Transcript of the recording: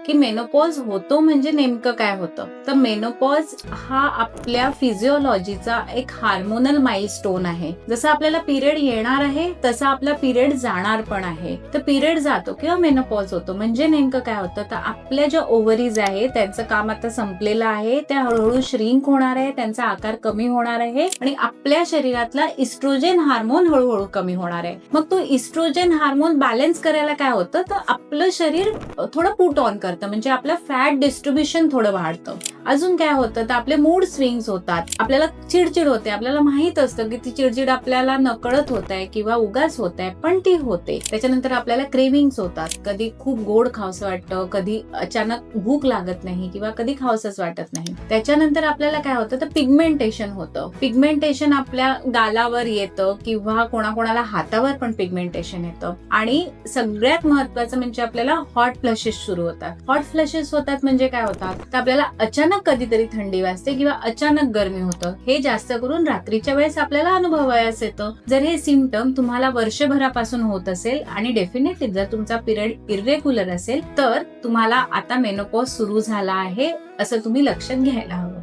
की मेनोपॉज होतो म्हणजे नेमकं काय होतं. तर मेनोपॉज हा आपल्या फिजिओलॉजीचा एक हार्मोनल माइलस्टोन आहे. जसं आपल्याला पिरियड येणार आहे तसा आपला पिरियड जाणार पण आहे. तर पिरियड जातो किंवा मेनोपॉज होतो म्हणजे नेमकं काय होतं, तर आपल्या ज्या ओव्हरीज आहे त्यांचं काम आता संपलेलं आहे, त्या हळूहळू श्रिंक होणार आहे, त्यांचा आकार कमी होणार आहे आणि आपल्या शरीरातला इस्ट्रोजन हार्मोन हळूहळू कमी होणार आहे. मग तो इस्ट्रोजन हार्मोन बॅलन्स करायला काय होतं, तर आपलं शरीर थोडं पुट ऑन करतं, म्हणजे आपलं फॅट डिस्ट्रीब्युशन थोडं वाढतं. अजून काय होतं, तर आपले मूड स्विंग्स होतात, आपल्याला चिडचिड होते, आपल्याला माहित असतं की ती चिडचिड आपल्याला नकळत होत आहे किंवा उगाच होत आहे, पण ती होते. त्याच्यानंतर आपल्याला क्रेविंग्स होतात, कधी खूप गोड खावंसं वाटतं, कधी अचानक भूक लागत नाही किंवा कधी खावंसंच वाटत नाही. त्याच्यानंतर आपल्याला काय होतं, तर पिगमेंटेशन होतं. पिगमेंटेशन आपल्या गालावर येतं किंवा कोणाकोणाला हातावर पण पिगमेंटेशन येतं. आणि सगळ्यात महत्वाचं म्हणजे आपल्याला हॉट फ्लशेस सुरू होतात. हॉट फ्लशेस होतात म्हणजे काय होतात, तर आपल्याला अचानक कधीतरी थंडी वाजते किंवा अचानक गरमी होतं. हे जास्त करून रात्रीच्या वेळेस आपल्याला अनुभवायला येतं. जर हे सिम्पटम तुम्हाला वर्षभरापासून होत असेल आणि डेफिनेटली जर तुमचा पिरियड इरेग्युलर असेल तर तुम्हाला आता मेनोपॉज सुरू झाला आहे असं तुम्ही लक्षात घ्यायला हवं.